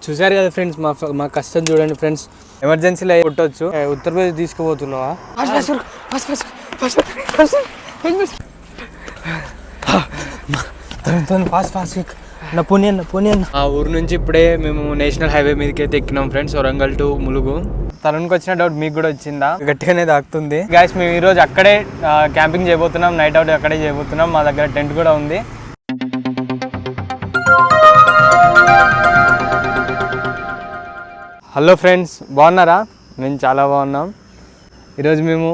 చూసారు కదా ఫ్రెండ్స్, మా కష్టం చూడండి ఫ్రెండ్స్. ఎమర్జెన్సీలో కొట్టవచ్చు. ఉత్తరప్రదేశ్ తీసుకుపోతున్నావా? ఫాస్ట్ నా పోనీ అన్న. ఆ ఊరు నుంచి ఇప్పుడే మేము నేషనల్ హైవే మీదకి అయితే ఎక్కినాం ఫ్రెండ్స్, వరంగల్ టు ములుగు. తరుణ్కి వచ్చిన డౌట్ మీకు కూడా వచ్చిందా? గట్టిగానే తాకుతుంది గైస్. మేము ఈరోజు అక్కడే క్యాంపింగ్ చేయబోతున్నాం, నైట్ అవుట్ అక్కడే చేయబోతున్నాం. మా దగ్గర టెంట్ కూడా ఉంది. హలో ఫ్రెండ్స్, బాగున్నారా? మేము చాలా బాగున్నాం. ఈరోజు మేము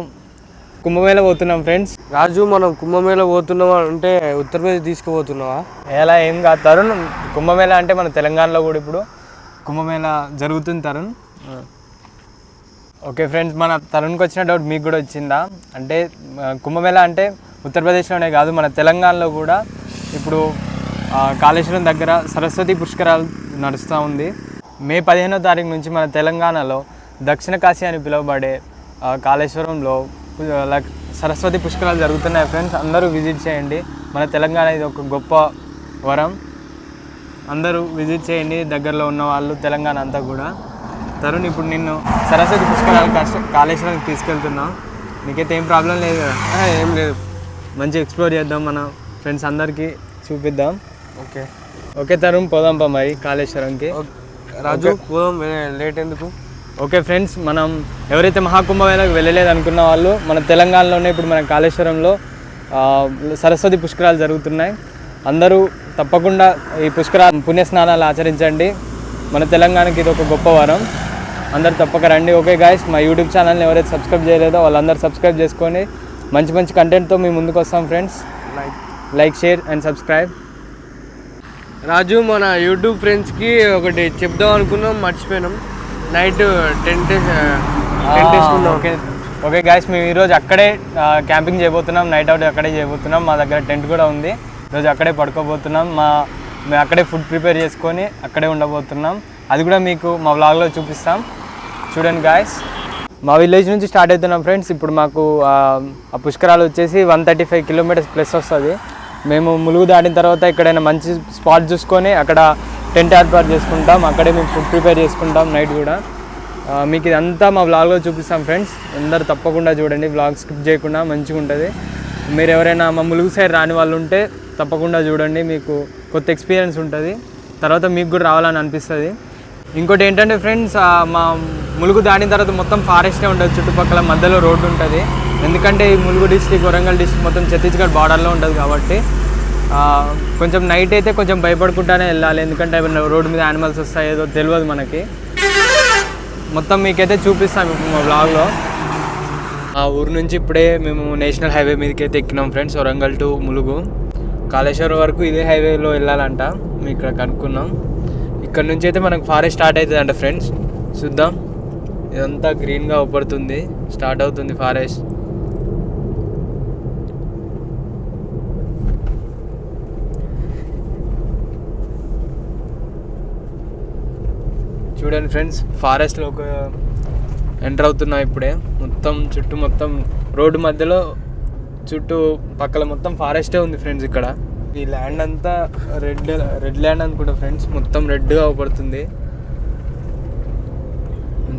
కుంభమేళ పోతున్నాం ఫ్రెండ్స్. రాజు, మనం కుంభమేళ పోతున్నావా అంటే ఉత్తరప్రదేశ్ తీసుకుపోతున్నావా? ఎలా ఏం కాదు తరుణ్. కుంభమేళ అంటే మన తెలంగాణలో కూడా ఇప్పుడు కుంభమేళ జరుగుతుంది తరుణ్. ఓకే ఫ్రెండ్స్, మన తరుణ్కి వచ్చిన డౌట్ మీకు కూడా వచ్చిందా అంటే కుంభమేళ అంటే ఉత్తరప్రదేశ్లోనే కాదు మన తెలంగాణలో కూడా ఇప్పుడు కాళేశ్వరం దగ్గర సరస్వతి పుష్కరాలు నడుస్తూ ఉంది. మే 15వ తారీఖు నుంచి మన తెలంగాణలో దక్షిణ కాశీ అని పిలువబడే కాళేశ్వరంలో సరస్వతి పుష్కరాలు జరుగుతున్నాయి ఫ్రెండ్స్. అందరూ విజిట్ చేయండి. మన తెలంగాణ ఇది ఒక గొప్ప వరం. అందరూ విజిట్ చేయండి, దగ్గరలో ఉన్న వాళ్ళు, తెలంగాణ అంతా కూడా. తరుణ్, ఇప్పుడు నిన్ను సరస్వతి పుష్కరాలు కాళేశ్వరానికి తీసుకెళ్తున్నాం. నీకైతే ఏం ప్రాబ్లం లేదు కదా? ఏం లేదు. మంచిగా ఎక్స్ప్లోర్ చేద్దాం, మన ఫ్రెండ్స్ అందరికీ చూపిద్దాం. ఓకే ఓకే తరుణ్, పోదాంపా మరి కాళేశ్వరంకి. రాజు, పోదాం. లేట్ ఎందుకు? ఓకే ఫ్రెండ్స్, మనం ఎవరైతే మహాకుంభమేళకు వెళ్ళలేదు అనుకున్న వాళ్ళు మన తెలంగాణలోనే ఇప్పుడు మన కాళేశ్వరంలో సరస్వతి పుష్కరాలు జరుగుతున్నాయి. అందరూ తప్పకుండా ఈ పుణ్యస్నానాలు ఆచరించండి. మన తెలంగాణకి ఇది ఒక గొప్ప వరం. అందరూ తప్పక రండి. ఓకే గాయస్, మా యూట్యూబ్ ఛానల్ని ఎవరైతే సబ్స్క్రైబ్ చేయలేదో వాళ్ళందరూ సబ్స్క్రైబ్ చేసుకొని మంచి మంచి కంటెంట్తో మీ ముందుకు వస్తాం friends. Like share and subscribe. Raju, మన యూట్యూబ్ ఫ్రెండ్స్కి ఒకటి చెప్దాం అనుకున్నాం, మర్చిపోయినాం. నైట్ టెంట్ వేసుకున్నాం. ఓకే ఓకే గాయస్, మేము ఈరోజు అక్కడే క్యాంపింగ్ చేయబోతున్నాం, నైట్ అవుట్ అక్కడే చేయబోతున్నాం. మా దగ్గర టెంట్ కూడా ఉంది. ఈరోజు అక్కడే పడుకోబోతున్నాం. మేము అక్కడే ఫుడ్ ప్రిపేర్ చేసుకొని అక్కడే ఉండబోతున్నాం. అది కూడా మీకు మా వ్లాగ్లో చూపిస్తాం, చూడండి గాయస్. మా విలేజ్ నుంచి స్టార్ట్ అవుతున్నాం ఫ్రెండ్స్. ఇప్పుడు మాకు ఆ పుష్కరాలు వచ్చేసి 135 కిలోమీటర్స్ ప్లస్ వస్తుంది. మేము ములుగు దాటిన తర్వాత ఎక్కడైనా మంచి స్పాట్ చూసుకొని అక్కడ టెంట్ ఏర్పాటు చేసుకుంటాం. అక్కడే మేము ఫుడ్ ప్రిపేర్ చేసుకుంటాం నైట్ కూడా. మీకు ఇదంతా మా వ్లాగ్లో చూపిస్తాం ఫ్రెండ్స్. అందరూ తప్పకుండా చూడండి, వ్లాగ్ స్కిప్ చేయకుండా, మంచిగా ఉంటుంది. మీరు ఎవరైనా మా ములుగు సైడ్ రాని వాళ్ళు ఉంటే తప్పకుండా చూడండి, మీకు కొత్త ఎక్స్పీరియన్స్ ఉంటుంది. తర్వాత మీకు కూడా రావాలని అనిపిస్తుంది. ఇంకోటి ఏంటంటే ఫ్రెండ్స్, మా ములుగు దాటిన తర్వాత మొత్తం ఫారెస్టే ఉంటుంది. చుట్టుపక్కల మధ్యలో రోడ్డు ఉంటుంది. ఎందుకంటే ఈ ములుగు డిస్ట్రిక్ట్, వరంగల్ డిస్ట్రిక్ట్ మొత్తం ఛత్తీస్గఢ్ బార్డర్లో ఉంటుంది కాబట్టి కొంచెం నైట్ అయితే కొంచెం భయపడుకుంటానే వెళ్ళాలి. ఎందుకంటే రోడ్డు మీద యానిమల్స్ వస్తాయి, ఏదో తెలియదు మనకి. మొత్తం మీకైతే చూపిస్తాం ఇప్పుడు మా బ్లాగ్లో. ఆ ఊరు నుంచి ఇప్పుడే మేము నేషనల్ హైవే మీదకి అయితే ఎక్కినాం ఫ్రెండ్స్, వరంగల్ టు ములుగు. కాళేశ్వరం వరకు ఇదే హైవేలో వెళ్ళాలంట, మేము ఇక్కడ కనుక్కున్నాం. ఇక్కడ నుంచి అయితే మనకు ఫారెస్ట్ స్టార్ట్ అవుతుంది అంట ఫ్రెండ్స్. చూద్దాం, ఇదంతా గ్రీన్గా అవపడుతుంది, స్టార్ట్ అవుతుంది ఫారెస్ట్. చూడండి ఫ్రెండ్స్, ఫారెస్ట్లో ఒక ఎంటర్ అవుతున్నాం ఇప్పుడే. మొత్తం చుట్టూ మొత్తం రోడ్డు మధ్యలో చుట్టూ పక్కల మొత్తం ఫారెస్టే ఉంది ఫ్రెండ్స్. ఇక్కడ ఈ ల్యాండ్ అంతా రెడ్ ల్యాండ్ అనుకుంటా ఫ్రెండ్స్, మొత్తం రెడ్గా అవపడుతుంది.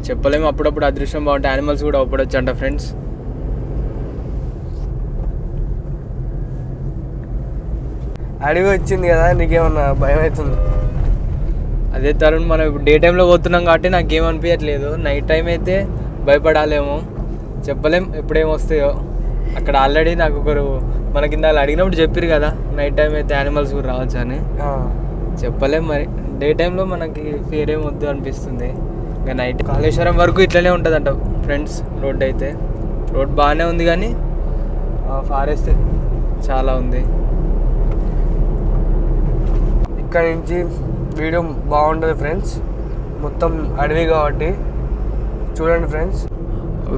చెప్పలేము, అప్పుడప్పుడు అదృష్టం బాగుంటే యానిమల్స్ కూడా అవపడవచ్చు అంట ఫ్రెండ్స్. అడవి వచ్చింది కదా, నీకేమన్నా భయం అవుతుంది? అదే తరుణ్, మనం ఇప్పుడు డే టైంలో పోతున్నాం కాబట్టి నాకేమనిపించట్లేదు. నైట్ టైం అయితే భయపడాలేమో, చెప్పలేం ఎప్పుడేమొస్తాయో. అక్కడ ఆల్రెడీ నాకు ఒకరు మన కింద అడిగినప్పుడు చెప్పారు కదా, నైట్ టైం అయితే యానిమల్స్ కూడా రావచ్చు అని. చెప్పలేం మరి, డే టైంలో మనకి ఫియర్ ఏం వద్దు అనిపిస్తుంది. ఇంకా నైట్ కాళేశ్వరం వరకు ఇట్లనే ఉంటుందంట ఫ్రెండ్స్. రోడ్ అయితే రోడ్ బాగానే ఉంది కానీ ఫారెస్ట్ చాలా ఉంది. ఇక్కడ నుంచి వీడియో బాగుంటుంది ఫ్రెండ్స్, మొత్తం అడవి కాబట్టి చూడండి ఫ్రెండ్స్.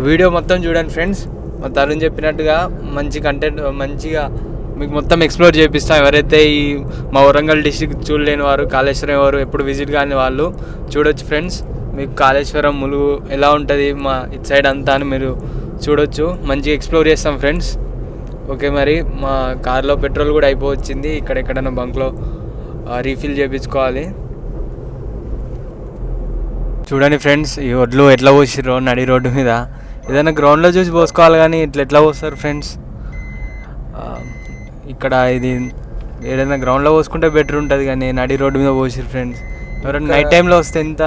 వీడియో మొత్తం చూడండి ఫ్రెండ్స్. మా తరుణ్ చెప్పినట్టుగా మంచి కంటెంట్, మంచిగా మీకు మొత్తం ఎక్స్ప్లోర్ చేపిస్తాం. ఎవరైతే ఈ మా వరంగల్ డిస్ట్రిక్ట్ చూడలేని వారు, కాళేశ్వరం వారు ఎప్పుడు విజిట్ కాని వాళ్ళు చూడొచ్చు ఫ్రెండ్స్. మీకు కాళేశ్వరం, ములుగు ఎలా ఉంటుంది మా ఇటు సైడ్ అంతా అని మీరు చూడొచ్చు. మంచిగా ఎక్స్ప్లోర్ చేస్తాం ఫ్రెండ్స్. ఓకే, మరి మా కార్లో పెట్రోల్ కూడా అయిపోవచ్చింది. ఇక్కడెక్కడైనా బంక్లో రీఫిల్ చేయించుకోవాలి. చూడండి ఫ్రెండ్స్, ఈ ఒడ్లు ఎట్లా పోసిర్రో నడి రోడ్డు మీద. ఏదైనా గ్రౌండ్లో చూసి పోసుకోవాలి కానీ ఇట్లా ఎట్లా పోస్తారు ఫ్రెండ్స్. ఇక్కడ ఇది ఏదైనా గ్రౌండ్లో పోసుకుంటే బెటర్ ఉంటుంది కానీ నడి రోడ్డు మీద పోసిర్రు ఫ్రెండ్స్. ఎవరైనా నైట్ టైంలో వస్తే ఎంత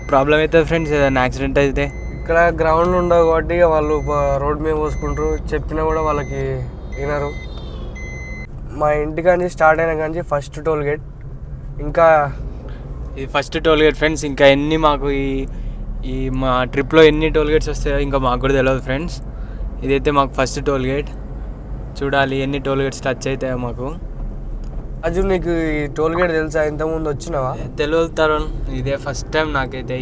ప్రాబ్లం అవుతుంది ఫ్రెండ్స్, ఏదైనా యాక్సిడెంట్ అయితే. ఇక్కడ గ్రౌండ్ ఉండవు కాబట్టి వాళ్ళు రోడ్ మీద పోసుకుంటారు, చెప్పినా కూడా వాళ్ళకి వినరు. మా ఇంటికాంచి స్టార్ట్ అయిన కానీ ఫస్ట్ టోల్ గేట్. ఇంకా ఇది ఫస్ట్ టోల్ గేట్ ఫ్రెండ్స్. ఇంకా ఎన్ని మాకు ఈ మా ట్రిప్లో ఎన్ని టోల్ గేట్స్ వస్తాయో ఇంకా మాకు కూడా తెలియదు ఫ్రెండ్స్. ఇదైతే మాకు ఫస్ట్ టోల్ గేట్. చూడాలి ఎన్ని టోల్ గేట్స్ టచ్ అవుతాయో మాకు. అజు నీకు ఈ టోల్ గేట్ తెలుసా? ఇంతకుముందు వచ్చినావా? తెలియదు తరుణ్, ఇదే ఫస్ట్ టైం నాకైతే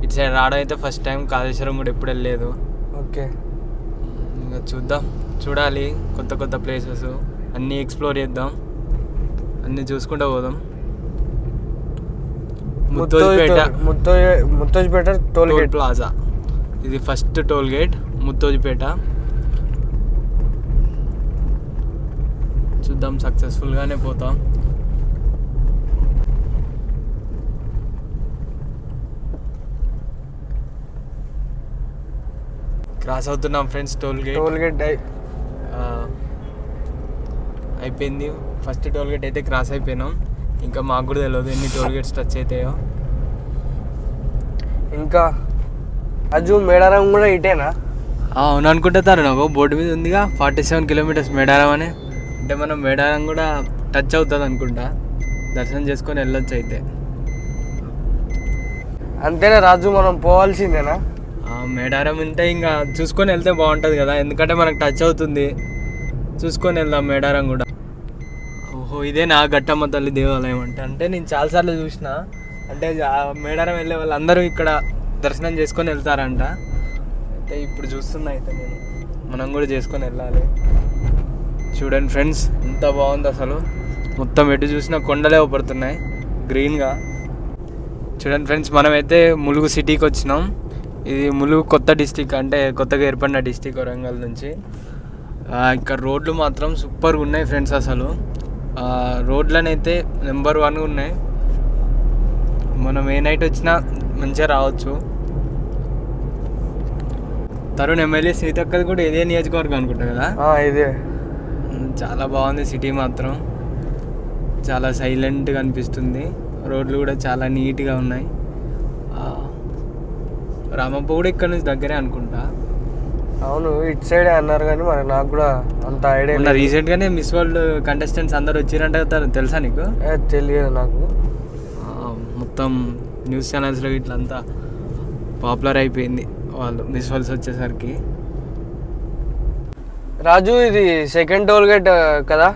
ఇటు సైడ్ రావడం అయితే ఫస్ట్ టైం. కాళేశ్వరం కూడా ఎప్పుడు వెళ్ళలేదు. ఓకే, ఇంకా చూడాలి కొత్త కొత్త ప్లేసెస్ అన్నీ ఎక్స్ప్లోర్ చేద్దాం, అన్నీ చూసుకుంటూ పోదాం. ముత్తోజిపేట టోల్ గేట్ ప్లాజా ఇది ఫస్ట్ టోల్ గేట్ ముత్తోజిపేట. చూద్దాం, సక్సెస్ఫుల్గానే పోతాం. క్రాస్ అవుతున్నాం ఫ్రెండ్స్ టోల్ గేట్ అయిపోయింది. ఫస్ట్ టోల్ గేట్ అయితే క్రాస్ అయిపోయినాం. ఇంకా మాకు కూడా తెలియదు ఎన్ని టోల్ గేట్స్ టచ్ అవుతాయో. ఇంకా అజు మేడారం కూడా ఇటేనా? అవును అనుకుంటారు. నాకు బోర్డు మీద ఉందిగా 47 కిలోమీటర్స్ మేడారం అని. అంటే మనం మేడారం కూడా టచ్ అవుతుంది అనుకుంటా. దర్శనం చేసుకొని వెళ్ళొచ్చు అయితే. అంతేనా రాజు, మనం పోవాల్సిందేనా? మేడారం ఉంటే ఇంకా చూసుకొని వెళ్తే బాగుంటుంది కదా, ఎందుకంటే మనకు టచ్ అవుతుంది. చూసుకొని వెళ్దాం మేడారం కూడా. ఓహో, ఇదే నా గట్టమ్మ తల్లి దేవాలయం అంటే నేను చాలాసార్లు చూసిన. అంటే మేడారం వెళ్ళే వాళ్ళందరూ ఇక్కడ దర్శనం చేసుకొని వెళ్తారంట. అయితే ఇప్పుడు చూస్తున్నా అయితే మనం కూడా చేసుకొని వెళ్ళాలి. చూడండి ఫ్రెండ్స్, ఎంత బాగుంది అసలు. మొత్తం ఎటు చూసినా కొండలే పడుతున్నాయి గ్రీన్గా. చూడండి ఫ్రెండ్స్, మనమైతే ములుగు సిటీకి వచ్చినాం. ఇది ములుగు కొత్త డిస్టిక్, అంటే కొత్తగా ఏర్పడిన డిస్టిక్ వరంగల్ నుంచి. ఇక్కడ రోడ్లు మాత్రం సూపర్గా ఉన్నాయి ఫ్రెండ్స్. అసలు రోడ్లనైతే నెంబర్ 1 ఉన్నాయి. మనం ఏ నైట్ వచ్చినా మంచిగా రావచ్చు. తరుణ్ ఎమ్మెల్యే సీతక్కది కూడా ఇదే నియోజకవర్గం అనుకుంటా కదా? ఇదే. చాలా బాగుంది సిటీ మాత్రం, చాలా సైలెంట్గా అనిపిస్తుంది. రోడ్లు కూడా చాలా నీట్గా ఉన్నాయి. రామప్ప కూడా ఇక్కడ నుంచి దగ్గరే అనుకుంటా. అవును, ఇటు సైడే అన్నారు కానీ మరి నాకు కూడా అంత ఐడియా లేదు. రీసెంట్గానే మిస్ వరల్డ్ కంటెస్టెంట్స్ అందరు వచ్చిరంటే తెలుసా నీకు? తెలియదు నాకు. మొత్తం న్యూస్ ఛానల్స్లో ఇట్లా అంతా పాపులర్ అయిపోయింది వాళ్ళు మిస్ వరల్డ్స్ వచ్చేసరికి. రాజు, ఇది సెకండ్ టోల్ గేట్ కదా?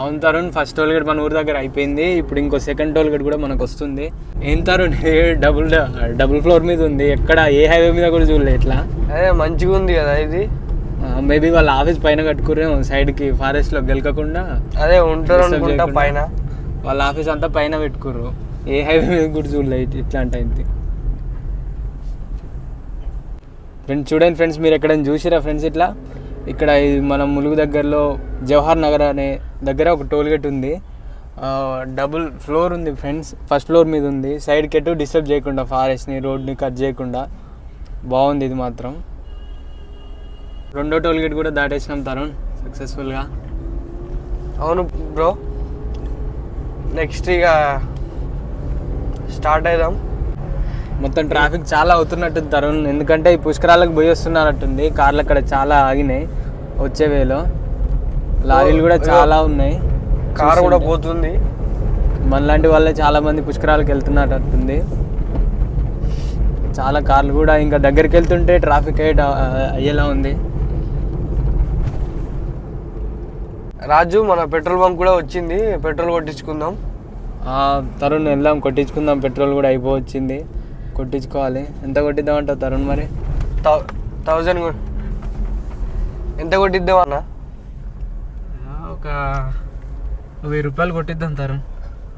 అవును తరుణ్, ఫస్ట్ టోల్ గేట్ మన ఊరి దగ్గర అయిపోయింది. ఇప్పుడు ఇంకో సెకండ్ టోల్ గేట్ కూడా మనకు వస్తుంది. ఏం తరుణ్, డబుల్ ఫ్లోర్ మీద ఉంది. ఎక్కడ ఏ హైవే మీద కూడా చూడలే. ఇట్లా అదే మంచిగా ఉంది కదా ఇది. మేబీ వాళ్ళ ఆఫీస్ పైన కట్టుకురేమో, సైడ్కి ఫారెస్ట్లో గెలకకుండా. అదే ఉంటారు అనుకుంటా పైన. వాళ్ళ ఆఫీస్ అంతా పైన పెట్టుకుర్రు. ఏ హైవే మీద కూడా చూడలే ఇట్లాంటి అయింది. ఫ్రెండ్స్ చూడండి ఫ్రెండ్స్, మీరు ఎక్కడైనా చూసిరా ఫ్రెండ్స్ ఇట్లా? ఇక్కడ మనం ములుగు దగ్గరలో జవహర్ నగర్ అనే దగ్గర ఒక టోల్ గేట్ ఉంది. డబుల్ ఫ్లోర్ ఉంది ఫ్రెండ్స్. ఫస్ట్ ఫ్లోర్ మీద ఉంది. సైడ్కి ఎటు డిస్టర్బ్ చేయకుండా, ఫారెస్ట్ని రోడ్ని కట్ చేయకుండా బాగుంది ఇది మాత్రం. రెండో టోల్ గేట్ కూడా దాటేసినాం తరుణ్ సక్సెస్ఫుల్గా. అవును బ్రో, నెక్స్ట్ ఇక స్టార్ట్ అవుదాం. మొత్తం ట్రాఫిక్ చాలా అవుతున్నట్టుంది తరుణ్, ఎందుకంటే ఈ పుష్కరాలకు పోయి వస్తున్నట్టుంది. కార్లు అక్కడ చాలా ఆగినాయి వచ్చే వేలో. లారీలు కూడా చాలా ఉన్నాయి. కారు కూడా పోతుంది. మనలాంటి వాళ్ళే చాలా మంది పుష్కరాలకు వెళ్తున్నట్టుంది. చాలా కార్లు కూడా ఇంకా దగ్గరికి వెళ్తుంటే ట్రాఫిక్ అయ్యేలా ఉంది. రాజు, మన పెట్రోల్ బంక్ కూడా వచ్చింది, పెట్రోల్ కొట్టించుకుందాం. తరుణ్ వెళ్దాం, కొట్టించుకుందాం. పెట్రోల్ కూడా అయిపోవచ్చింది, కొట్టించుకోవాలి. ఎంత కొట్టిద్దాం అంటావు తరుణ్? మరి 1000 ఎంత కొట్టిద్దాం అన్న? ఒక 1000 రూపాయలు కొట్టిద్దాం తరుణ్.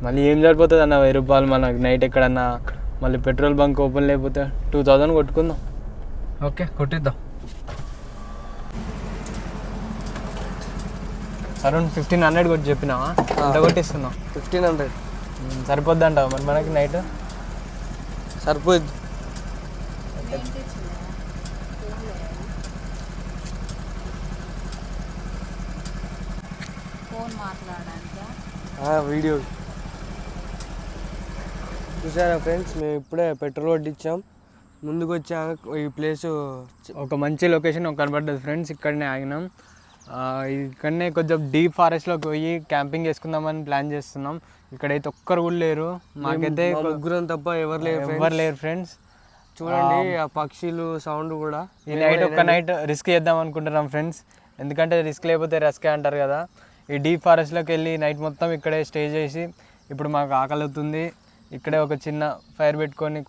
మళ్ళీ ఏం సరిపోతుంది అన్న 1000 రూపాయలు మనకు? నైట్ ఎక్కడన్నా మళ్ళీ పెట్రోల్ బంక్ ఓపెన్ లేకపోతే 2000 కొట్టుకుందాం. ఓకే, కొట్టిద్దాం. తరుణ్ 1500 కొట్టి చెప్పినావా? ఎంత కొట్టిస్తున్నావు? 1500 సరిపోద్ది అంటావా మరి మనకి? నైట్ సరిపోద్ది. ఫోన్ మాట్లాడడానికి వీడియో చూసారా ఫ్రెండ్స్, మేము ఇప్పుడే పెట్రోల్ కొట్టించాం. ముందుకు వచ్చాక ఈ ప్లేస్ ఒక మంచి లొకేషన్ ఒక కనబడ్డది ఫ్రెండ్స్. ఇక్కడనే ఆగినాం. ఇక్కడనే కొంచెం డీప్ ఫారెస్ట్లోకి పోయి క్యాంపింగ్ చేసుకుందామని ప్లాన్ చేస్తున్నాం. ఇక్కడైతే ఒక్కరు కూడా లేరు. మాకైతే ముగ్గురం తప్ప ఎవరు లేరు ఫ్రెండ్స్. చూడండి ఆ పక్షులు సౌండ్ కూడా. ఈ నైట్ ఒక్క నైట్ రిస్క్ చేద్దాం అనుకుంటున్నాం ఫ్రెండ్స్. ఎందుకంటే రిస్క్ లేకపోతే రెస్కే అంటారు కదా. ఈ డీప్ ఫారెస్ట్లోకి వెళ్ళి నైట్ మొత్తం ఇక్కడే స్టే చేసి, ఇప్పుడు మాకు ఆకలి అవుతుంది, ఇక్కడే ఒక చిన్న ఫైర్ పెట్టుకొని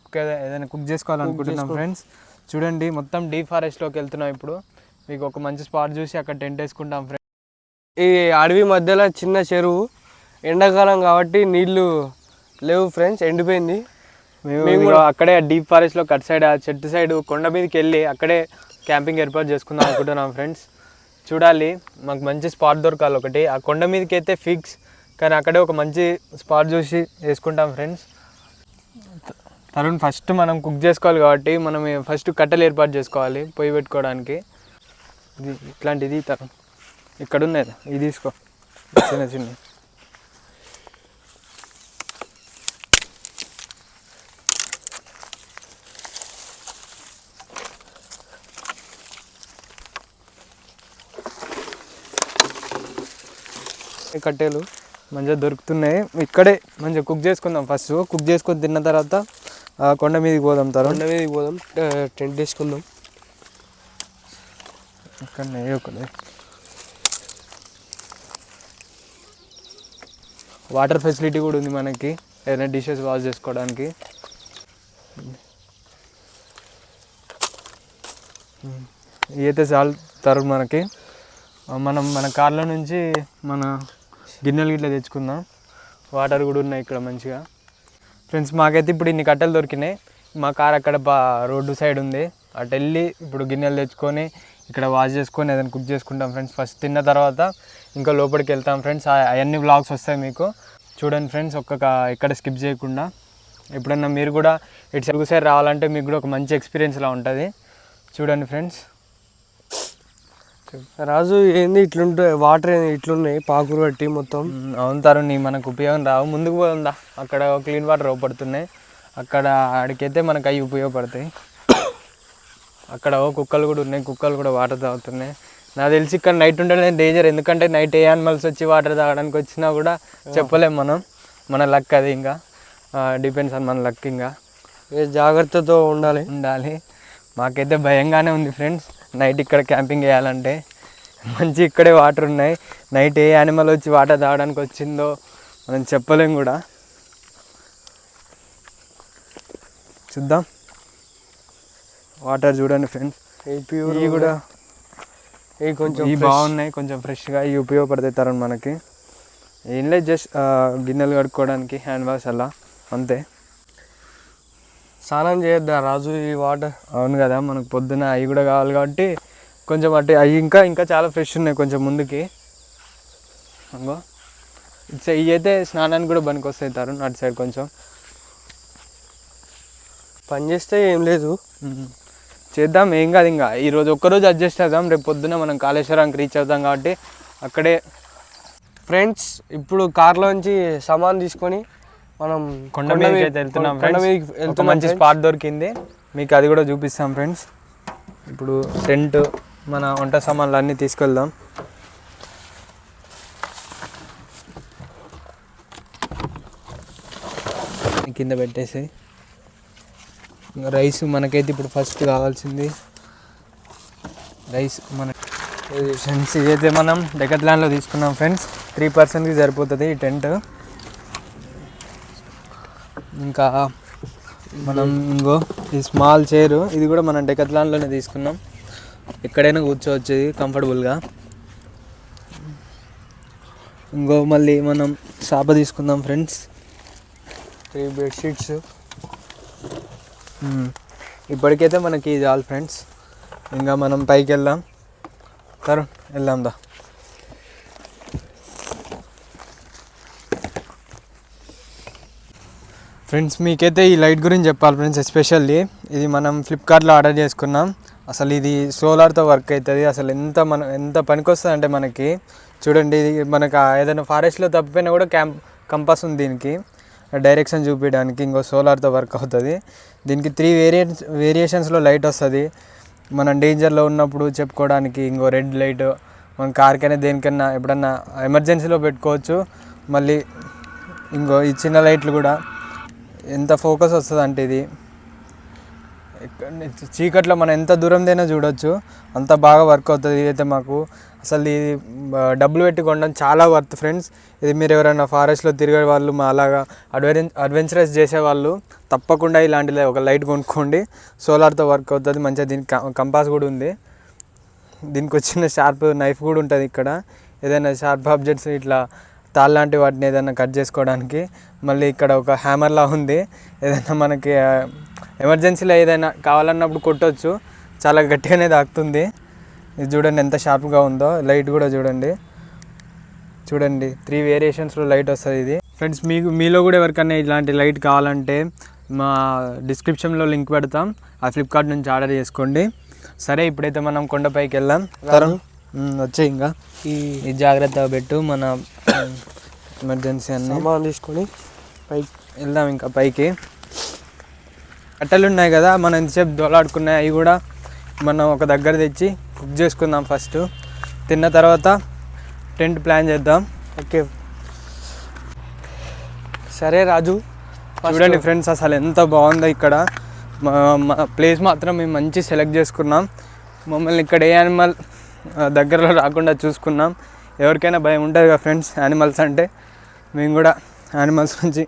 ఏదైనా కుక్ చేసుకోవాలనుకుంటున్నాం ఫ్రెండ్స్. చూడండి మొత్తం డీప్ ఫారెస్ట్లోకి వెళ్తున్నాం. ఇప్పుడు మీకు ఒక మంచి స్పాట్ చూసి అక్కడ టెంట్ వేసుకుంటాం ఫ్రెండ్స్. ఈ అడవి మధ్యలో చిన్న చెరువు, ఎండాకాలం కాబట్టి నీళ్లు లేవు ఫ్రెండ్స్, ఎండిపోయింది. మేము కూడా అక్కడే డీప్ ఫారెస్ట్లో కట్ సైడ్ ఆ చెట్టు సైడ్ కొండ మీదకి వెళ్ళి అక్కడే క్యాంపింగ్ ఏర్పాటు చేసుకుందాం అనుకుంటున్నాం ఫ్రెండ్స్. చూడాలి, మాకు మంచి స్పాట్ దొరకాలి ఒకటి. ఆ కొండ మీదకి అయితే ఫిక్స్, కానీ అక్కడే ఒక మంచి స్పాట్ చూసి వేసుకుంటాం ఫ్రెండ్స్. తరుణ్, ఫస్ట్ మనం కుక్ చేసుకోవాలి కాబట్టి మనం ఫస్ట్ కట్టెలు ఏర్పాటు చేసుకోవాలి పొయ్యి పెట్టుకోవడానికి. ఇది ఇట్లాంటిది తరుణ్ ఇక్కడ ఉన్నది, ఇది తీసుకో చిన్న చిన్న. కట్టెలు మంచిగా దొరుకుతున్నాయి. ఇక్కడే మంచిగా కుక్ చేసుకుందాం. ఫస్ట్ కుక్ చేసుకొని తిన్న తర్వాత కొండ మీదకి పోదాం. కొండ మీదకి పోదాం, టెంట్ వేసుకుందాం. ఇక్కడనే ఒకటి వాటర్ ఫెసిలిటీ కూడా ఉంది మనకి, ఏదైనా డిషెస్ వాష్ చేసుకోవడానికి. ఇదైతే చాలు తరుణ్ మనకి. మనం మన కార్లో నుంచి మన గిన్నెలు గిట్లా తెచ్చుకుందాం. వాటర్ కూడా ఉన్నాయి ఇక్కడ మంచిగా. ఫ్రెండ్స్, మాకైతే ఇప్పుడు ఇన్ని కట్టెలు దొరికినాయి. మా కార్ అక్కడ రోడ్డు సైడ్ ఉంది. అటు వెళ్ళి ఇప్పుడు గిన్నెలు తెచ్చుకొని ఇక్కడ వాష్ చేసుకొని ఏదైనా కుక్ చేసుకుంటాం ఫ్రెండ్స్. ఫస్ట్ తిన్న తర్వాత ఇంకా లోపలికి వెళ్తాం ఫ్రెండ్స్. అవన్నీ వ్లాగ్స్ వస్తాయి మీకు, చూడండి ఫ్రెండ్స్. ఎక్కడ స్కిప్ చేయకుండా. ఎప్పుడన్నా మీరు కూడా ఇటు సైడ్ రావాలంటే మీకు కూడా ఒక మంచి ఎక్స్పీరియన్స్లా ఉంటుంది. చూడండి ఫ్రెండ్స్. రాజు ఏంది ఇట్లుంటాయి, వాటర్ ఏంది ఇట్లున్నాయి పాకురు బట్టి మొత్తం. అవును తరుణ్, మనకు ఉపయోగం రావు. ముందుకు పోదా, అక్కడ క్లీన్ వాటర్ ఉపడుతున్నాయి. అక్కడ ఆడికైతే మనకు అవి ఉపయోగపడతాయి. అక్కడ కుక్కలు కూడా ఉన్నాయి, కుక్కలు కూడా వాటర్ తాగుతున్నాయి. నాకు తెలిసి ఇక్కడ నైట్ ఉంటేనే డేంజర్, ఎందుకంటే నైట్ ఏ యానిమల్స్ వచ్చి వాటర్ తాగడానికి వచ్చినా కూడా చెప్పలేం మనం. మన లక్ అది, ఇంకా డిపెండ్స్ ఆన్ మన లక్. ఇంకా జాగ్రత్తతో ఉండాలి. మాకైతే భయంగానే ఉంది ఫ్రెండ్స్ నైట్ ఇక్కడ క్యాంపింగ్ చేయాలంటే. మంచి ఇక్కడే వాటర్ ఉన్నాయి. నైట్ ఏ యానిమల్ వచ్చి వాటర్ తాగడానికి వచ్చిందో మనం చెప్పలేం కూడా. చూద్దాం. వాటర్ చూడండి ఫ్రెండ్స్, ఇవి కూడా కొంచెం బాగున్నాయి, కొంచెం ఫ్రెష్గా. ఇవి ఉపయోగపడతాయి తరుణ్ మనకి. ఏం లేదు, జస్ట్ గిన్నెలు కడుక్కోవడానికి హ్యాండ్ వాష్ అలా అంతే. స్నానం చేయొద్దా రాజు ఈ వాటర్? అవును కదా, మనకు పొద్దున అవి కూడా కావాలి కాబట్టి కొంచెం అటు అవి ఇంకా చాలా ఫ్రెష్ ఉన్నాయి కొంచెం ముందుకి. అంగో ఇవి అయితే స్నానానికి కూడా పనికి వస్తాయి తరుణ్. అటు సైడ్ కొంచెం పని చేస్తే ఏం లేదు, చేద్దాం, ఏం కాదు. ఇంకా ఈరోజు ఒక్కరోజు అడ్జస్ట్ అవుదాం. రేపు పొద్దున మనం కాళేశ్వరానికి రీచ్ అవుతాం కాబట్టి అక్కడే. ఫ్రెండ్స్, ఇప్పుడు కార్లోంచి సామాన్ తీసుకొని మనం కొండ మీదకి అయితే వెళ్తున్నాం ఫ్రెండ్స్. మంచి స్పాట్ దొరికింది, మీకు అది కూడా చూపిస్తాం ఫ్రెండ్స్. ఇప్పుడు టెంట్, మన వంట సామాన్లు అన్నీ తీసుకెళ్దాం. కింద పెట్టేసి రైస్ మనకైతే ఇప్పుడు ఫస్ట్ కావాల్సింది రైస్. మన ఫ్రెండ్స్ ఇదైతే మనం డెకత్లాన్లో తీసుకున్నాం ఫ్రెండ్స్. 3 పర్సన్కి సరిపోతుంది ఈ టెంట్. ఇంకా మనం ఇంకో ఈ స్మాల్ చైరు, ఇది కూడా మనం డెకత్లాన్లోనే తీసుకున్నాం. ఎక్కడైనా కూర్చోవచ్చు ఇది కంఫర్టబుల్గా. ఇంకో మళ్ళీ మనం చాప తీసుకుందాం ఫ్రెండ్స్. 3 బెడ్షీట్స్. ఇప్పటికైతే మనకి ఇది చాలు ఫ్రెండ్స్. ఇంకా మనం పైకి వెళ్దాం. తరుణ్ వెళ్దాం దా. ఫ్రెండ్స్ మీకైతే ఈ లైట్ గురించి చెప్పాలి ఫ్రెండ్స్. ఎస్పెషల్లీ ఇది మనం ఫ్లిప్కార్ట్లో ఆర్డర్ చేసుకున్నాం. అసలు ఇది సోలార్తో వర్క్ అవుతుంది. అసలు ఎంత పనికొస్తుంది అంటే మనకి చూడండి, ఇది మనకు ఏదైనా ఫారెస్ట్లో తప్పిపోయినా కూడా కంపాస్ ఉంది దీనికి, డైరెక్షన్ చూపించడానికి. ఇంకో సోలార్తో వర్క్ అవుతుంది. దీనికి 3 వేరియేషన్స్లో లైట్ వస్తుంది. మనం డేంజర్లో ఉన్నప్పుడు చెప్పుకోవడానికి. ఇంకో రెడ్ లైట్ మన కార్కైనా దేనికైనా ఎప్పుడన్నా ఎమర్జెన్సీలో పెట్టుకోవచ్చు. మళ్ళీ ఇంకో ఈ చిన్న లైట్లు కూడా ఎంత ఫోకస్ వస్తుంది అంటే ఇది చీకట్లో మనం ఎంత దూరందైనా చూడొచ్చు, అంత బాగా వర్క్ అవుతుంది. ఇదైతే మాకు అసలు ఇది డబ్బులు పెట్టి కొనడం చాలా వర్త్ ఫ్రెండ్స్. ఇది మీరు ఎవరైనా ఫారెస్ట్లో తిరిగే వాళ్ళు, మా అలాగా అడ్వెంచరస్ చేసేవాళ్ళు తప్పకుండా ఇలాంటి ఒక లైట్ కొనుక్కోండి. సోలార్తో వర్క్ అవుతుంది మంచిగా. దీనికి కంపాస్ కూడా ఉంది. దీనికి వచ్చిన షార్ప్ నైఫ్ కూడా ఉంటుంది ఇక్కడ. ఏదైనా షార్ప్ ఆబ్జెక్ట్స్ ఇట్లా తాళ్ళ లాంటి వాటిని ఏదైనా కట్ చేసుకోవడానికి. మళ్ళీ ఇక్కడ ఒక హ్యామర్లా ఉంది. ఏదైనా మనకి ఎమర్జెన్సీలో ఏదైనా కావాలన్నప్పుడు కొట్టవచ్చు. చాలా గట్టిగానే తాకుతుంది. ఇది చూడండి ఎంత షార్ప్గా ఉందో. లైట్ కూడా చూడండి 3 వేరియేషన్స్లో లైట్ వస్తుంది ఇది. ఫ్రెండ్స్ మీలో కూడా ఎవరికైనా ఇలాంటి లైట్ కావాలంటే మా డిస్క్రిప్షన్లో లింక్ పెడతాం. ఆ ఫ్లిప్కార్ట్ నుంచి ఆర్డర్ చేసుకోండి. సరే ఇప్పుడైతే మనం కొండపైకి వెళ్దాం. తరుణ్ వచ్చే ఇంకా ఈ జాగ్రత్తగా పెట్టు. మన ఎమర్జెన్సీ అన్నీ తీసుకొని పైకి వెళ్దాం. ఇంకా పైకి కట్టెలు ఉన్నాయి కదా, మనం ఎంతసేపు దోలాడుకున్నాయి అవి కూడా మనం ఒక దగ్గర తెచ్చి కుక్ చేసుకుందాం. ఫస్ట్ తిన్న తర్వాత టెంట్ ప్లాన్ చేద్దాం. ఓకే సరే రాజు. చూడండి ఫ్రెండ్స్ అసలు ఎంత బాగుందో ఇక్కడ. మా ప్లేస్ మాత్రం మేము మంచి సెలెక్ట్ చేసుకున్నాం. మమ్మల్ని ఇక్కడ ఏ యానిమల్ దగ్గరలో రాకుండా చూసుకున్నాం. ఎవరికైనా భయం ఉంటుంది కదా ఫ్రెండ్స్ యానిమల్స్ అంటే, మేము కూడా యానిమల్స్ నుంచి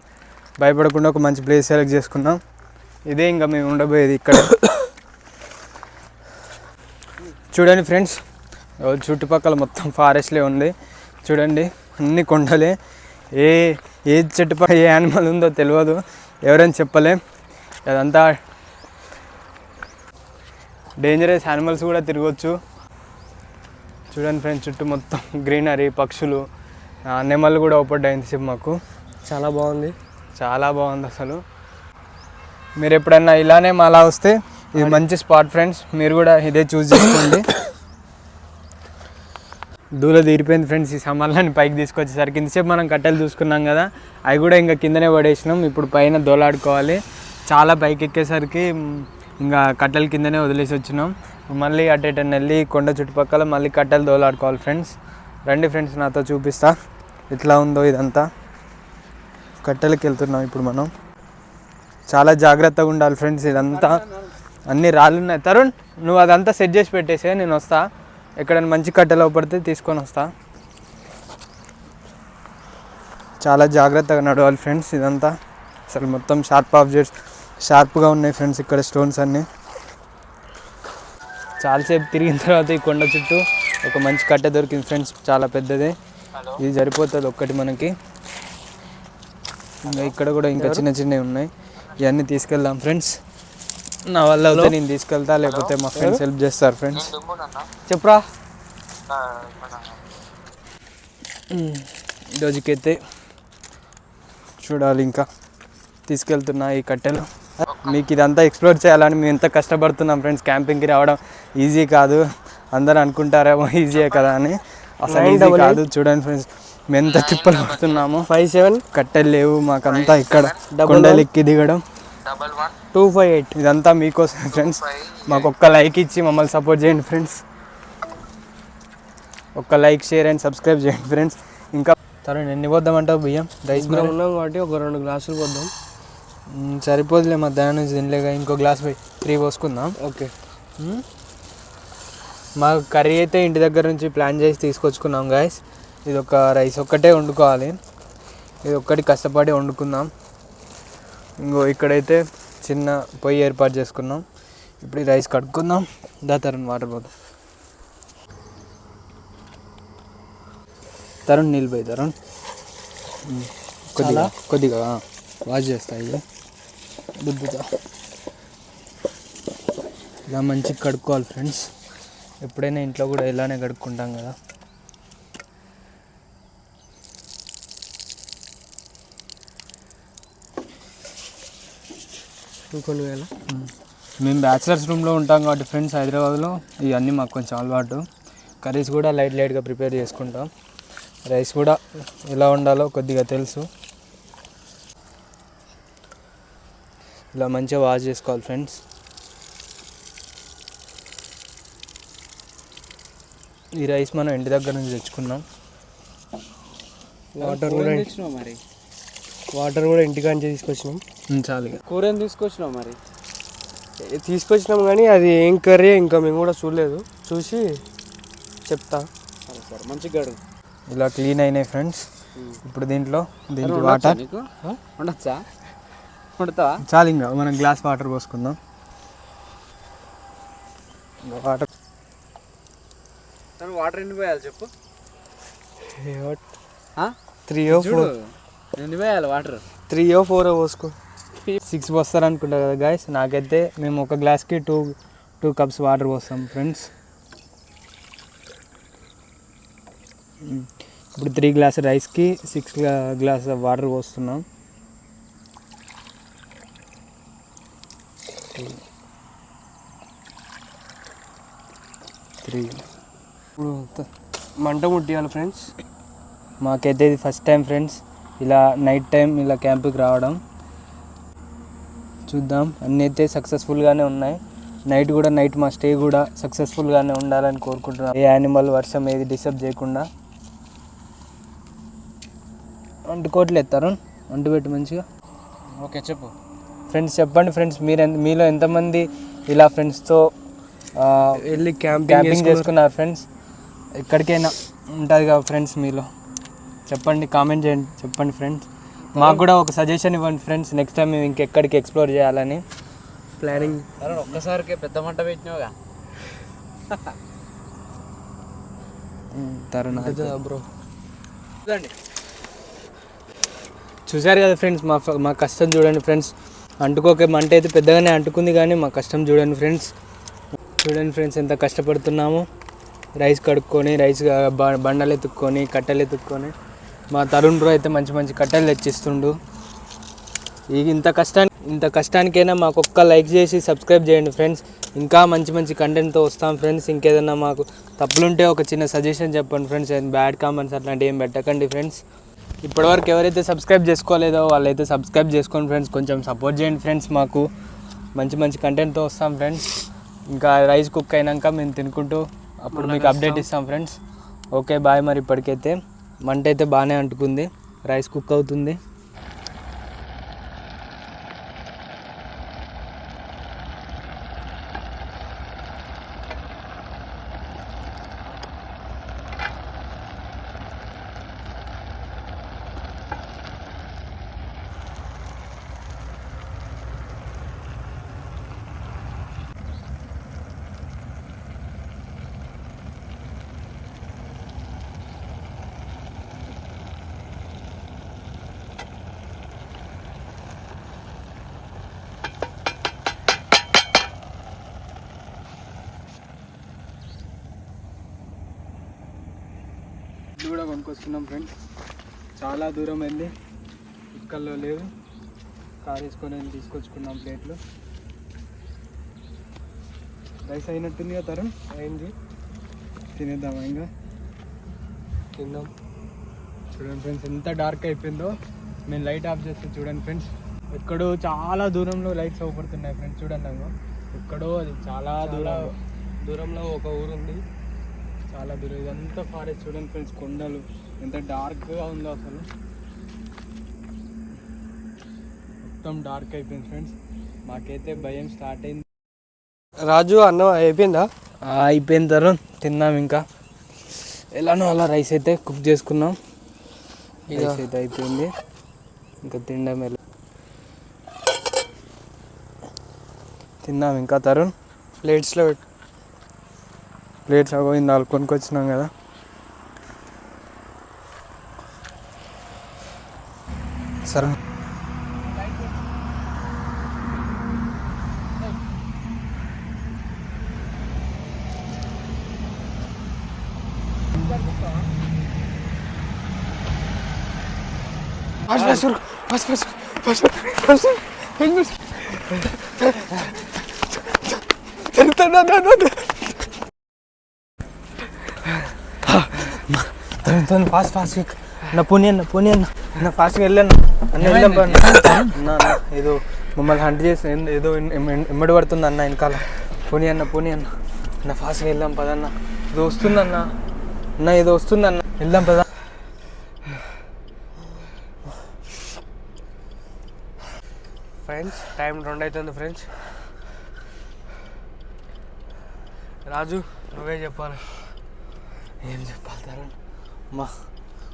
భయపడకుండా ఒక మంచి ప్లేస్ సెలెక్ట్ చేసుకున్నాం. ఇదే ఇంకా మేము ఉండబోయేది ఇక్కడ. చూడండి ఫ్రెండ్స్ చుట్టుపక్కల మొత్తం ఫారెస్ట్లే ఉంది. చూడండి అన్ని కొండలే. ఏ చెట్టుపై ఏ యానిమల్ ఉందో తెలియదు, ఎవరైనా చెప్పలేం. అదంతా డేంజరస్ యానిమల్స్ కూడా తిరగవచ్చు. చూడండి ఫ్రెండ్స్ చుట్టూ మొత్తం గ్రీనరీ, పక్షులు, నెమళ్ళు కూడా ఓపడ్డాయి సేపు మాకు. చాలా బాగుంది అసలు. మీరు ఎప్పుడన్నా ఇలానే మా అలా వస్తే ఇది మంచి స్పాట్ ఫ్రెండ్స్. మీరు కూడా ఇదే చూస్ చేసుకోండి. దూల తీరిపోయింది ఫ్రెండ్స్ ఈ సమ్మర్లని పైకి తీసుకొచ్చేసరికి. ఇంతసేపు మనం కట్టెలు చూసుకున్నాం కదా, అవి కూడా ఇంకా కిందనే పడేసినాం. ఇప్పుడు పైన దోలాడుకోవాలి. చాలా పైకి ఎక్కేసరికి ఇంకా కట్టెల కిందనే వదిలేసి వచ్చినాం. మళ్ళీ అటెటన్ వెళ్ళి కొండ చుట్టుపక్కల మళ్ళీ కట్టెలు దోలాడుకోవాలి ఫ్రెండ్స్. రండి ఫ్రెండ్స్ నాతో చూపిస్తా ఎట్లా ఉందో ఇదంతా. కట్టెలకి వెళ్తున్నాం ఇప్పుడు మనం. చాలా జాగ్రత్తగా ఉండాలి ఫ్రెండ్స్. ఇదంతా అన్ని రాళ్ళు ఉన్నాయి. తరుణ్ నువ్వు అదంతా సెట్ చేసి పెట్టేసే, నేను వస్తా. ఎక్కడైనా మంచి కట్టెలు పడితే తీసుకొని వస్తా. చాలా జాగ్రత్తగా నడవాలి ఫ్రెండ్స్ ఇదంతా. అసలు మొత్తం షార్ప్ ఆబ్జెక్ట్స్ షార్ప్గా ఉన్నాయి ఫ్రెండ్స్ ఇక్కడ స్టోన్స్ అన్నీ. చాలాసేపు తిరిగిన తర్వాత ఈ కొండ చుట్టూ ఒక మంచి కట్టె దొరికింది ఫ్రెండ్స్, చాలా పెద్దది. ఇది సరిపోతుంది ఒక్కటి మనకి. ఇంకా ఇక్కడ కూడా ఇంకా చిన్నవి ఉన్నాయి. ఇవన్నీ తీసుకెళ్దాం ఫ్రెండ్స్. నా వల్ల అయితే నేను తీసుకెళ్తా, లేకపోతే మా ఫ్రెండ్స్ హెల్ప్ చేస్తారు ఫ్రెండ్స్. చెప్పురా. రోజుకైతే చూడాలి ఇంకా తీసుకెళ్తున్నా ఈ కట్టెలు. మీకు ఇదంతా ఎక్స్ప్లోర్ చేయాలని మేము ఎంత కష్టపడుతున్నాం ఫ్రెండ్స్. క్యాంపింగ్కి రావడం ఈజీ కాదు. అందరూ అనుకుంటారేమో ఈజీయే కదా అని, అసలు ఈజీ కాదు. చూడండి ఫ్రెండ్స్ మేము ఎంత తిప్పలు పడుతున్నాము. 57 కట్టెలు లేవు మాకంతా. ఇక్కడ కొండలు ఎక్కి దిగడం 258. ఇదంతా మీకోసం ఫ్రెండ్స్. మాకు ఒక్క లైక్ ఇచ్చి మమ్మల్ని సపోర్ట్ చేయండి ఫ్రెండ్స్. ఒక్క లైక్, షేర్ అండ్ సబ్స్క్రైబ్ చేయండి ఫ్రెండ్స్. ఇంకా తరుణ్ ఎన్ని పోద్దామంటావు బియ్యం? రైస్ ఉన్నాం కాబట్టి ఒక 2 గ్లాసులు పోద్దాం. సరిపోదులే, మధ్యాహ్నం నుంచి తినలేక ఇంకో గ్లాస్ 3 పోసుకుందాం. ఓకే. మా కర్రీ అయితే ఇంటి దగ్గర నుంచి ప్లాన్ చేసి తీసుకొచ్చుకున్నాం గాయస్. ఇది ఒక రైస్ ఒక్కటే వండుకోవాలి. ఇది ఒక్కటి కష్టపడి వండుకుందాం. ఇంకో ఇక్కడైతే చిన్న పొయ్యి ఏర్పాటు చేసుకున్నాం. ఇప్పుడు ఈ రైస్ కడుక్కుందాం. తరుణ్ వాటర్ పోతాం. తరుణ్ నీళ్ళు పోయి తరుణ్ కొద్దిగా వాష్ చేస్తాయి దుద్దుతా. ఇలా మంచిగా కడుక్కోవాలి ఫ్రెండ్స్. ఎప్పుడైనా ఇంట్లో కూడా ఇలానే కడుక్కుంటాం కదా. ఇంకొన్ని వేల. మేము బ్యాచిలర్స్ రూమ్లో ఉంటాం కాబట్టి ఫ్రెండ్స్ హైదరాబాద్లో ఇవన్నీ మాకు కొంచెం అలవాటు. కర్రీస్ కూడా లైట్గా ప్రిపేర్ చేసుకుంటాం. రైస్ కూడా ఎలా ఉండాలో కొద్దిగా తెలుసు. ఇలా మంచిగా వాష్ చేసుకోవాలి ఫ్రెండ్స్. ఈ రైస్ మనం ఇంటి దగ్గర నుంచి తెచ్చుకున్నాం. వాటర్ కూడా తెచ్చినావు మరి? వాటర్ కూడా ఇంటికాంచి తీసుకొచ్చినాం. చాలు ఇక. కూర ఏం తీసుకొచ్చినావు మరి? తీసుకొచ్చినాం కానీ అది ఏం కర్రీ ఇంకా మేము కూడా చూడలేదు, చూసి చెప్తా. సరే మంచిగా గడు. ఇలా క్లీన్ అయినాయి ఫ్రెండ్స్. ఇప్పుడు దీనికి వాటర్ నీకు ఉండొచ్చా? వండుతావా? చాలు ఇంకా మనం గ్లాస్ వాటర్ పోసుకుందాం. వాటర్ వాటర్ ఎన్ని పోయాలి చెప్పు? 3 or 4 ఎన్ని పోయాలి వాటర్? 3 or 4 పోసుకో. 6 పోస్తారు అనుకుంటా కదా గాయస్. నాకైతే మేము ఒక గ్లాస్కి 2 cups వాటర్ పోస్తాం ఫ్రెండ్స్. ఇప్పుడు 3 గ్లాస్ రైస్కి 6 గ్లాస్ వాటర్ పోస్తున్నాం. ఇప్పుడు మంట ముట్టియాలి ఫ్రెండ్స్. మాకైతే ఇది ఫస్ట్ టైం ఫ్రెండ్స్ ఇలా నైట్ టైం ఇలా క్యాంప్కి రావడం. చూద్దాం, అన్నీ అయితే సక్సెస్ఫుల్గానే ఉన్నాయి. నైట్ మా స్టే కూడా సక్సెస్ఫుల్గానే ఉండాలని కోరుకుంటున్నాం. ఏ యానిమల్ వర్షం ఏది డిస్టర్బ్ చేయకుండా. అంటుకోవట్లేదు తరుణ్, అంటుపెట్టు మంచిగా. ఓకే చెప్పు ఫ్రెండ్స్. చెప్పండి ఫ్రెండ్స్, మీలో ఎంతమంది ఇలా ఫ్రెండ్స్తో వెళ్ళి క్యాంపింగ్ చేసుకున్నారు ఫ్రెండ్స్? ఎక్కడికైనా ఉంటుంది కదా ఫ్రెండ్స్, మీలో చెప్పండి, కామెంట్ చేయండి, చెప్పండి ఫ్రెండ్స్. మాకు కూడా ఒక సజెషన్ ఇవ్వండి ఫ్రెండ్స్, నెక్స్ట్ టైం మేము ఇంకెక్కడికి ఎక్స్ప్లోర్ చేయాలని ప్లానింగ్. ఒక్కసారికి పెద్ద మంట పెట్టినావుగా తరుణ్ బ్రో. చూసారు కదా ఫ్రెండ్స్, మా కష్టం చూడండి ఫ్రెండ్స్. అంటుకోకే మంట అయితే పెద్దగానే అంటుకుంది కానీ మా కష్టం చూడండి ఫ్రెండ్స్. ఎంత కష్టపడుతున్నాము. రైస్ కడుక్కొని, బండలు ఎత్తుక్కొని, కట్టెలు ఎత్తుక్కొని. మా తరుణ్ బ్రో అయితే మంచి కట్టెలు తెచ్చిస్తుండు. ఇంత కష్టానికైనా మాకు ఒక్క లైక్ చేసి సబ్స్క్రైబ్ చేయండి ఫ్రెండ్స్. ఇంకా మంచి కంటెంట్తో వస్తాం ఫ్రెండ్స్. ఇంకేదన్నా మాకు తప్పులుంటే ఒక చిన్న సజెషన్ చెప్పండి ఫ్రెండ్స్. బ్యాడ్ కామెంట్స్ అట్లాంటివి ఏం పెట్టకండి ఫ్రెండ్స్. ఇప్పటివరకు ఎవరైతే సబ్స్క్రైబ్ చేసుకోలేదో వాళ్ళైతే సబ్స్క్రైబ్ చేసుకోండి ఫ్రెండ్స్. కొంచెం సపోర్ట్ చేయండి ఫ్రెండ్స్. మాకు మంచి కంటెంట్తో వస్తాం ఫ్రెండ్స్. ఇంకా రైస్ కుక్ అయినాక మేము తినుకుంటూ అప్పుడు మీకు అప్డేట్ ఇస్తాం ఫ్రెండ్స్. Okay bye. మరి ఇప్పటికైతే మంట అయితే బాగానే అంటుకుంది, రైస్ కుక్ అవుతుంది. ఇడ్లీ కూడా కొనుక్కొచ్చుకున్నాం ఫ్రెండ్స్. చాలా దూరం వెళ్ళి ఇక్కల్లో లేవు, కార్ వేసుకొని వెళ్ళి తీసుకొచ్చుకున్నాం ప్లేట్లు. రైస్ అయినట్టుంది కదా తరుణ్? అయింది, తినేద్దామా? ఇంకా తిందాం. చూడండి ఫ్రెండ్స్ ఎంత డార్క్ అయిపోయిందో. నేను లైట్ ఆఫ్ చేస్తే చూడండి ఫ్రెండ్స్, ఎక్కడో చాలా దూరంలో లైట్స్ అవపడుతున్నాయి ఫ్రెండ్స్. చూడండి నాకు ఎక్కడో అది చాలా దూరంలో ఒక ఊరు ఉంది, చాలా దూరం. ఇదంతా ఫారెస్ట్ చూడండి ఫ్రెండ్స్, కొండలు ఎంత డార్క్గా ఉందో అసలు. మొత్తం డార్క్ అయిపోయింది ఫ్రెండ్స్. మాకైతే భయం స్టార్ట్ అయింది. రాజు అన్నం అయిపోయిందా? అయిపోయిన తర్వాత తిన్నాం. ఇంకా ఎలానో అలా రైస్ అయితే కుక్ చేసుకున్నాం. రైస్ అయితే అయిపోయింది, ఇంకా తినడం ఎలా తిన్నాం. ఇంకా తరుణ్ ప్లేట్స్లో పెట్టు. ప్లేట్స్ అవి 4 కొనుక్కొచ్చినాం కదా. సరే ఫాస్ట్ ఫాస్ట్ నా పోనీ అన్న ఫాస్ట్గా వెళ్ళాను అన్న వెళ్ళాం అన్న ఏదో మమ్మల్ని హంట్ చేసి ఏదో ఎమ్మడి పడుతుంది అన్న వెనకాల పోనీ అన్న ఫాస్ట్గా వెళ్దాం పదన్న ఏదో వస్తుందన్న ఏదో వస్తుందన్న వెళ్దాం పద. ఫ్రెండ్స్ టైం 2 అవుతుంది ఫ్రెండ్స్. రాజు నువ్వే చెప్పాలి. ఏం చెప్పాలి తరుణ్? అమ్మా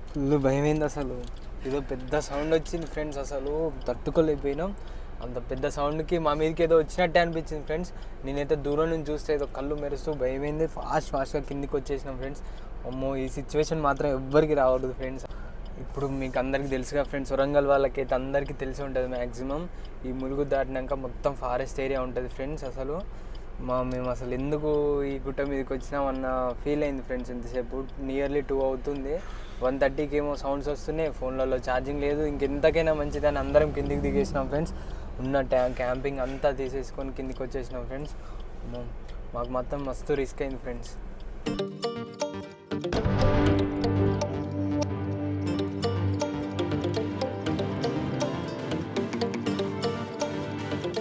ఫుల్ భయమైంది అసలు. ఏదో పెద్ద సౌండ్ వచ్చింది ఫ్రెండ్స్, అసలు తట్టుకోలేకపోయినాం. అంత పెద్ద సౌండ్కి మా మీదకి ఏదో వచ్చినట్టే అనిపించింది ఫ్రెండ్స్. నేనైతే దూరం నుంచి చూస్తే ఏదో కళ్ళు మెరుస్తూ భయమైంది. ఫాస్ట్గా కిందికి వచ్చేసినాం ఫ్రెండ్స్. అమ్మో ఈ సిచ్యువేషన్ మాత్రం ఎవ్వరికి రావద్దు ఫ్రెండ్స్. ఇప్పుడు మీకు అందరికీ తెలుసుగా ఫ్రెండ్స్, వరంగల్ వాళ్ళకైతే అందరికీ తెలిసి ఉంటుంది మ్యాక్సిమం. ఈ ములుగు దాటినాక మొత్తం ఫారెస్ట్ ఏరియా ఉంటుంది ఫ్రెండ్స్. అసలు మేము అసలు ఎందుకు ఈ గుట్ట మీదకి వచ్చినామన్న ఫీల్ అయింది ఫ్రెండ్స్. ఇంతసేపు నియర్లీ 2 అవుతుంది. 1:30కి ఏమో సౌండ్స్ వస్తున్నాయి, ఫోన్లలో ఛార్జింగ్ లేదు. ఇంకెంతకైనా మంచిదని అందరం కిందికి దిగేసినాం ఫ్రెండ్స్. ఉన్న క్యాంపింగ్ అంతా తీసేసుకొని కిందికి వచ్చేసినాం ఫ్రెండ్స్. మాకు మొత్తం మస్తు రిస్క్ అయింది ఫ్రెండ్స్.